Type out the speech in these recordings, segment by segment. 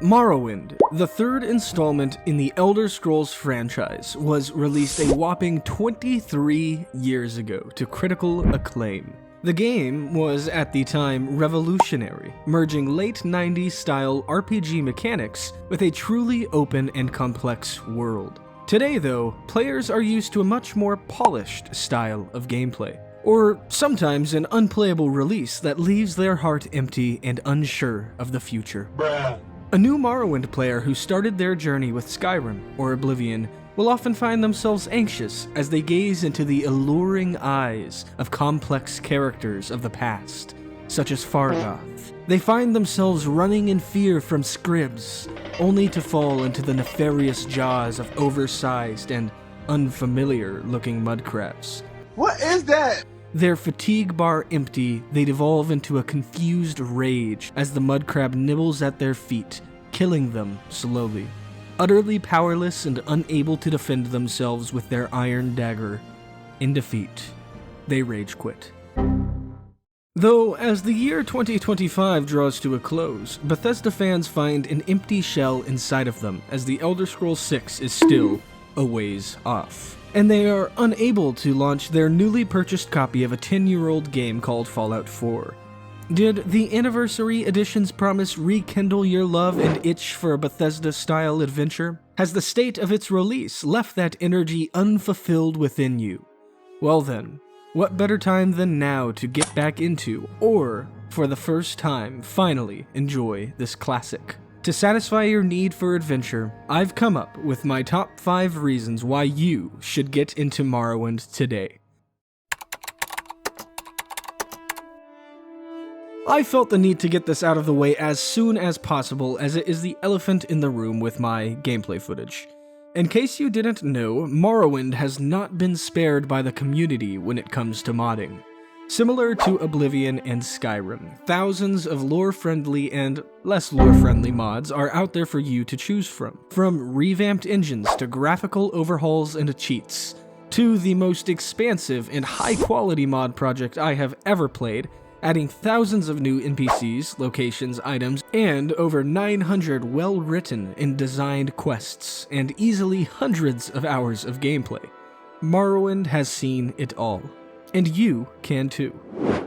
Morrowind, the third installment in the Elder Scrolls franchise, was released a whopping 23 years ago to critical acclaim. The game was, at the time, revolutionary, merging late 90s style RPG mechanics with a truly open and complex world. Today, though, players are used to a much more polished style of gameplay, or sometimes an unplayable release that leaves their heart empty and unsure of the future. A new Morrowind player who started their journey with Skyrim or Oblivion will often find themselves anxious as they gaze into the alluring eyes of complex characters of the past, such as Fargoth. They find themselves running in fear from scribs, only to fall into the nefarious jaws of oversized and unfamiliar-looking mudcrabs. What is that? Their fatigue bar empty, they devolve into a confused rage as the mudcrab nibbles at their feet, killing them slowly. Utterly powerless and unable to defend themselves with their iron dagger, in defeat, they rage quit. Though, as the year 2025 draws to a close, Bethesda fans find an empty shell inside of them as The Elder Scrolls VI is still a ways off, and they are unable to launch their newly purchased copy of a 10-year-old game called Fallout 4. Did the Anniversary Editions promise rekindle your love and itch for a Bethesda-style adventure? Has the state of its release left that energy unfulfilled within you? Well then, what better time than now to get back into, or, for the first time, finally enjoy this classic? To satisfy your need for adventure, I've come up with my top 5 reasons why you should get into Morrowind today. I felt the need to get this out of the way as soon as possible, as it is the elephant in the room with my gameplay footage. In case you didn't know, Morrowind has not been spared by the community when it comes to modding. Similar to Oblivion and Skyrim, thousands of lore-friendly and less lore-friendly mods are out there for you to choose from. From revamped engines to graphical overhauls and cheats, to the most expansive and high-quality mod project I have ever played, adding thousands of new NPCs, locations, items, and over 900 well-written and designed quests, and easily hundreds of hours of gameplay. Morrowind has seen it all. And you can too.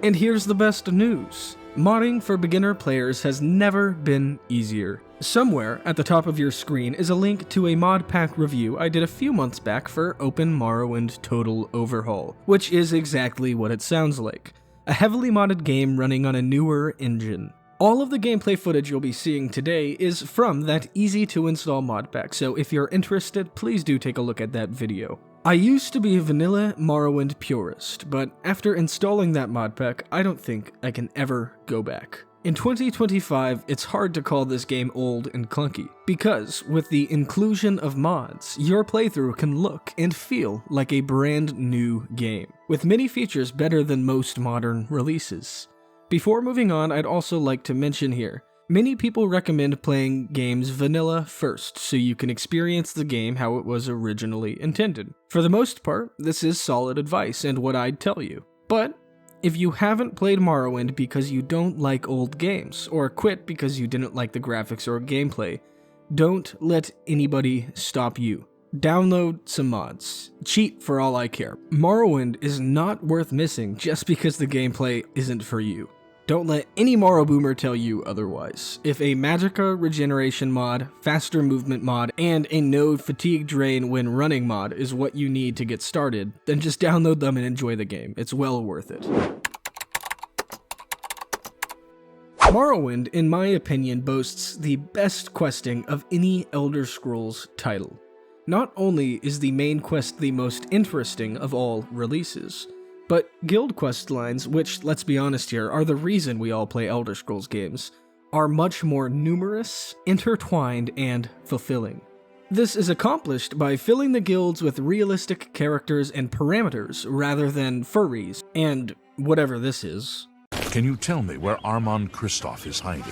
And here's the best news. Modding for beginner players has never been easier. Somewhere at the top of your screen is a link to a mod pack review I did a few months back for Open Morrowind Total Overhaul, which is exactly what it sounds like. A heavily modded game running on a newer engine. All of the gameplay footage you'll be seeing today is from that easy-to-install mod pack, so if you're interested, please do take a look at that video. I used to be a vanilla Morrowind purist, but after installing that mod pack, I don't think I can ever go back. In 2025, it's hard to call this game old and clunky, because with the inclusion of mods, your playthrough can look and feel like a brand new game, with many features better than most modern releases. Before moving on, I'd also like to mention here, many people recommend playing games vanilla first, so you can experience the game how it was originally intended. For the most part, this is solid advice and what I'd tell you. But if you haven't played Morrowind because you don't like old games, or quit because you didn't like the graphics or gameplay, don't let anybody stop you. Download some mods. Cheat for all I care. Morrowind is not worth missing just because the gameplay isn't for you. Don't let any Morrowboomer tell you otherwise. If a Magicka regeneration mod, faster movement mod, and a node fatigue drain when running mod is what you need to get started, then just download them and enjoy the game. It's well worth it. Morrowind, in my opinion, boasts the best questing of any Elder Scrolls title. Not only is the main quest the most interesting of all releases, but guild quest lines, which, let's be honest here, are the reason we all play Elder Scrolls games, are much more numerous, intertwined, and fulfilling. This is accomplished by filling the guilds with realistic characters and parameters rather than furries, and whatever this is. Can you tell me where Armand Kristoff is hiding?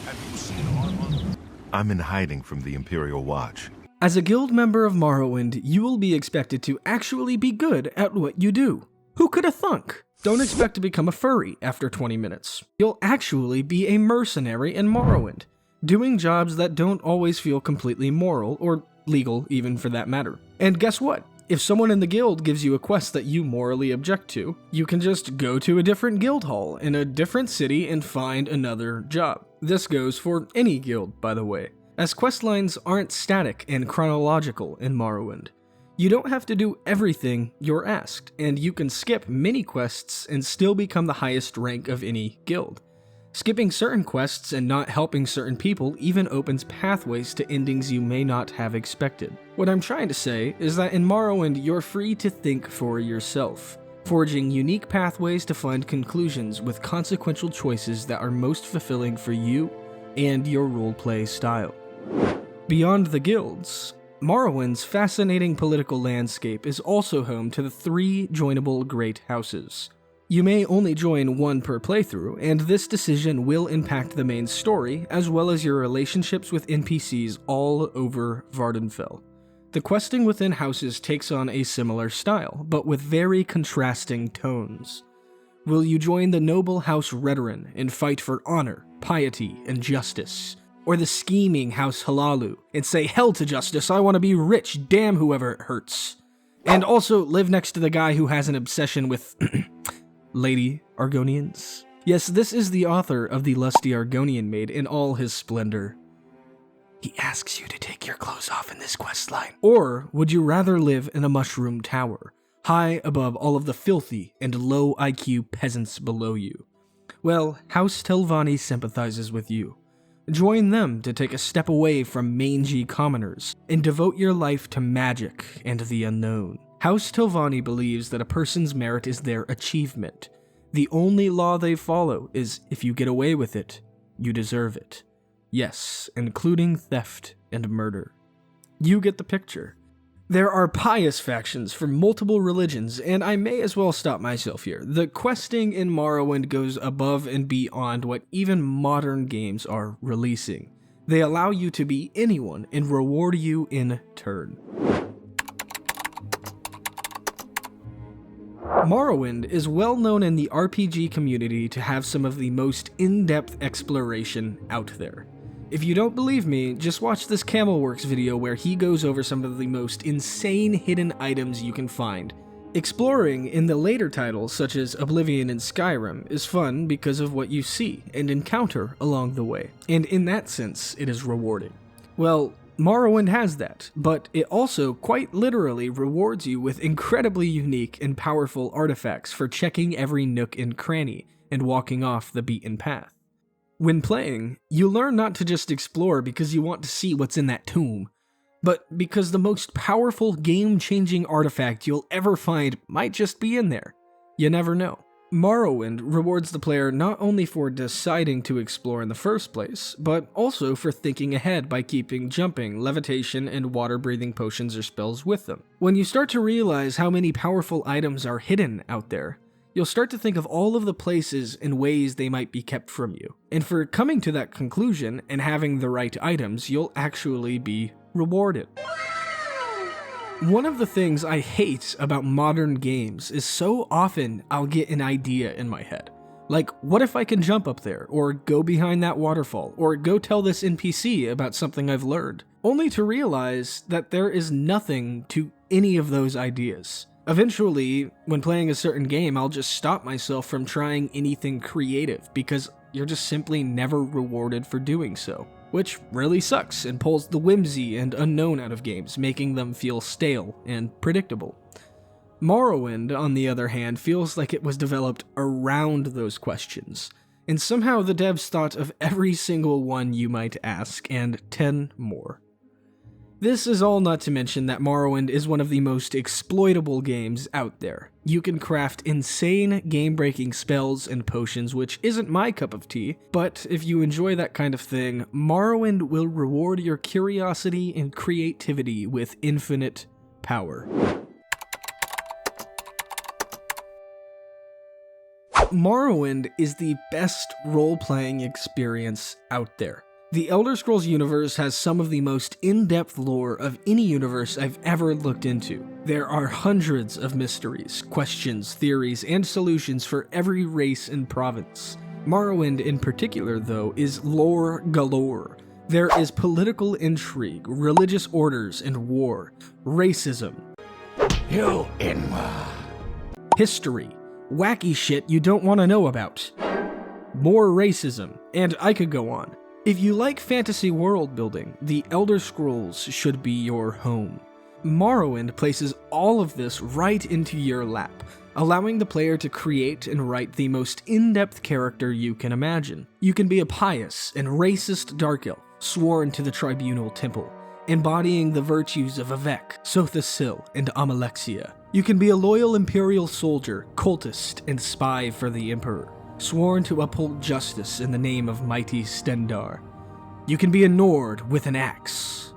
Have you seen Armand? I'm in hiding from the Imperial Watch. As a guild member of Morrowind, you will be expected to actually be good at what you do. Who could have thunk? Don't expect to become a furry after 20 minutes. You'll actually be a mercenary in Morrowind. doing jobs that don't always feel completely moral, or legal even for that matter. And guess what? If someone in the guild gives you a quest that you morally object to, you can just go to a different guild hall in a different city and find another job. This goes for any guild, by the way, as questlines aren't static and chronological in Morrowind. You don't have to do everything you're asked, and you can skip many quests and still become the highest rank of any guild. Skipping certain quests and not helping certain people even opens pathways to endings you may not have expected. What I'm trying to say is that in Morrowind, you're free to think for yourself, forging unique pathways to find conclusions with consequential choices that are most fulfilling for you and your roleplay style. Beyond the guilds, Morrowind's fascinating political landscape is also home to the 3 joinable great houses. You may only join one per playthrough, and this decision will impact the main story, as well as your relationships with NPCs all over Vardenfell. The questing within houses takes on a similar style, but with very contrasting tones. Will you join the noble House Redoran and fight for honor, piety, and justice? Or the scheming House Halalu and say, hell to justice, I want to be rich, damn whoever it hurts. And also live next to the guy who has an obsession with Lady Argonians? Yes, this is the author of the lusty Argonian maid in all his splendor. He asks you to take your clothes off in this questline. Or would you rather live in a mushroom tower, high above all of the filthy and low IQ peasants below you? Well, House Telvanni sympathizes with you. Join them to take a step away from mangy commoners and devote your life to magic and the unknown. House Telvanni believes that a person's merit is their achievement. The only law they follow is if you get away with it, you deserve it. Yes, including theft and murder. You get the picture. There are pious factions from multiple religions, and I may as well stop myself here. The questing in Morrowind goes above and beyond what even modern games are releasing. They allow you to be anyone and reward you in turn. Morrowind is well known in the RPG community to have some of the most in-depth exploration out there. If you don't believe me, just watch this Camelworks video where he goes over some of the most insane hidden items you can find. Exploring in the later titles such as Oblivion and Skyrim is fun because of what you see and encounter along the way, and in that sense, it is rewarding. Well, Morrowind has that, but it also quite literally rewards you with incredibly unique and powerful artifacts for checking every nook and cranny and walking off the beaten path. When playing, you learn not to just explore because you want to see what's in that tomb, but because the most powerful game-changing artifact you'll ever find might just be in there. You never know. Morrowind rewards the player not only for deciding to explore in the first place, but also for thinking ahead by keeping jumping, levitation, and water-breathing potions or spells with them. When you start to realize how many powerful items are hidden out there, you'll start to think of all of the places and ways they might be kept from you. And for coming to that conclusion and having the right items, you'll actually be rewarded. One of the things I hate about modern games is so often I'll get an idea in my head. Like, what if I can jump up there, or go behind that waterfall, or go tell this NPC about something I've learned, only to realize that there is nothing to any of those ideas. Eventually, when playing a certain game, I'll just stop myself from trying anything creative because you're just simply never rewarded for doing so, which really sucks and pulls the whimsy and unknown out of games, making them feel stale and predictable. Morrowind, on the other hand, feels like it was developed around those questions, and somehow the devs thought of every single one you might ask, and 10 more. This is all not to mention that Morrowind is one of the most exploitable games out there. You can craft insane game-breaking spells and potions, which isn't my cup of tea, but if you enjoy that kind of thing, Morrowind will reward your curiosity and creativity with infinite power. Morrowind is the best role-playing experience out there. The Elder Scrolls universe has some of the most in-depth lore of any universe I've ever looked into. There are hundreds of mysteries, questions, theories, and solutions for every race and province. Morrowind in particular, though, is lore galore. There is political intrigue, religious orders and war, racism, history, wacky shit you don't want to know about, more racism, and I could go on. If you like fantasy world building, The Elder Scrolls should be your home. Morrowind places all of this right into your lap, allowing the player to create and write the most in-depth character you can imagine. You can be a pious and racist dark elf, sworn to the Tribunal Temple, embodying the virtues of Avec, Sothasil, and Amalexia. You can be a loyal Imperial soldier, cultist, and spy for the Emperor, sworn to uphold justice in the name of mighty Stendar. You can be a Nord with an axe.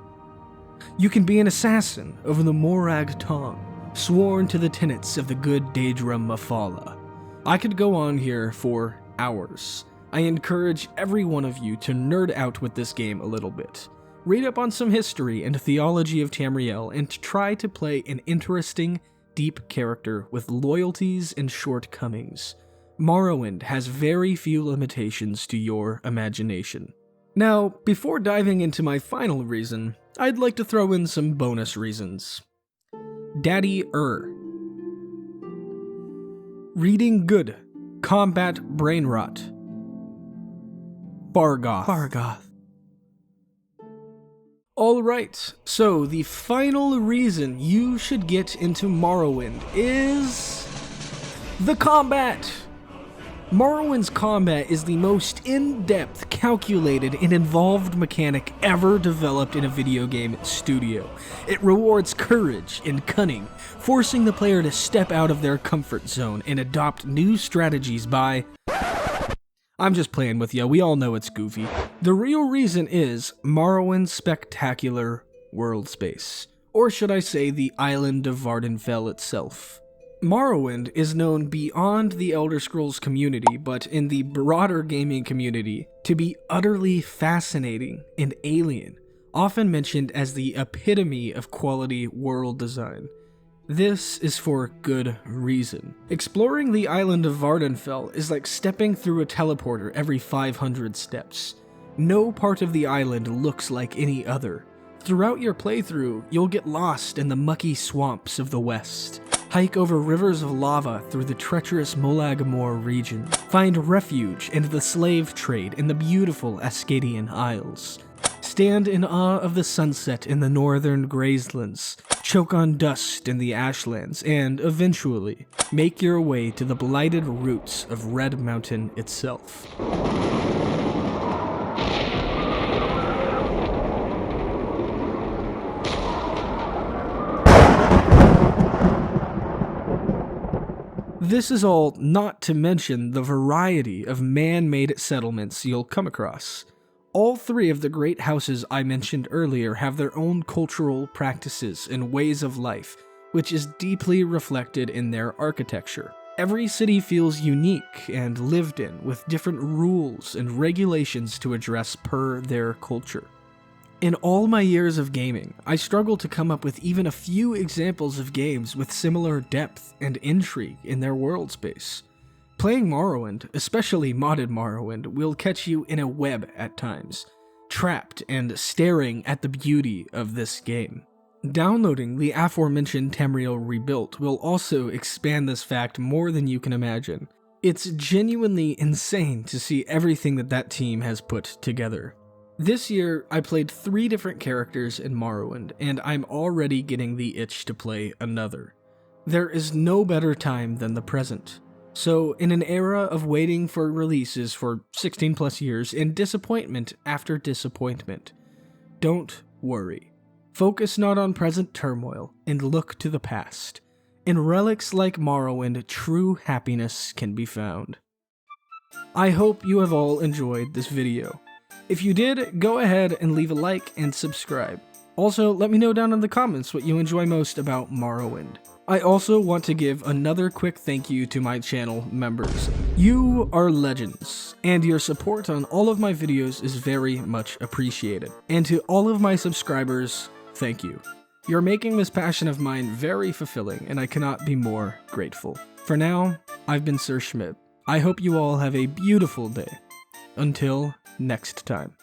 You can be an assassin of the Morag Tong, sworn to the tenets of the good Daedra Mafala. I could go on here for hours. I encourage every one of you to nerd out with this game a little bit. Read up on some history and theology of Tamriel and try to play an interesting, deep character with loyalties and shortcomings. Morrowind has very few limitations to your imagination. Now, before diving into my final reason, I'd like to throw in some bonus reasons. Daddy Reading good. Combat brain rot. Bargoth. Alright, so the final reason you should get into Morrowind is the combat! Morrowind's combat is the most in-depth, calculated, and involved mechanic ever developed in a video game studio. It rewards courage and cunning, forcing the player to step out of their comfort zone and adopt new strategies by... I'm just playing with ya, we all know it's goofy. The real reason is Morrowind's spectacular world space. Or should I say the island of Vardenfell itself. Morrowind is known beyond the Elder Scrolls community, but in the broader gaming community, to be utterly fascinating and alien, often mentioned as the epitome of quality world design. This is for good reason. Exploring the island of Vardenfell is like stepping through a teleporter every 500 steps. No part of the island looks like any other. Throughout your playthrough, you'll get lost in the mucky swamps of the west. Hike over rivers of lava through the treacherous Molag Mor region. Find refuge in the slave trade in the beautiful Ascadian Isles. Stand in awe of the sunset in the northern Grazelands. Choke on dust in the Ashlands, and eventually make your way to the blighted roots of Red Mountain itself. This is all not to mention the variety of man-made settlements you'll come across. All three of the great houses I mentioned earlier have their own cultural practices and ways of life, which is deeply reflected in their architecture. Every city feels unique and lived in, with different rules and regulations to address per their culture. In all my years of gaming, I struggle to come up with even a few examples of games with similar depth and intrigue in their world space. Playing Morrowind, especially modded Morrowind, will catch you in a web at times, trapped and staring at the beauty of this game. Downloading the aforementioned Tamriel Rebuilt will also expand this fact more than you can imagine. It's genuinely insane to see everything that team has put together. This year, I played 3 different characters in Morrowind, and I'm already getting the itch to play another. There is no better time than the present. So, in an era of waiting for releases for 16 plus years and disappointment after disappointment, don't worry. Focus not on present turmoil and look to the past. In relics like Morrowind, true happiness can be found. I hope you have all enjoyed this video. If you did, go ahead and leave a like and subscribe. Also, let me know down in the comments what you enjoy most about Morrowind. I also want to give another quick thank you to my channel members. You are legends, and your support on all of my videos is very much appreciated. And to all of my subscribers, thank you. You're making this passion of mine very fulfilling, and I cannot be more grateful. For now, I've been Sir Schmidt. I hope you all have a beautiful day. Until next time.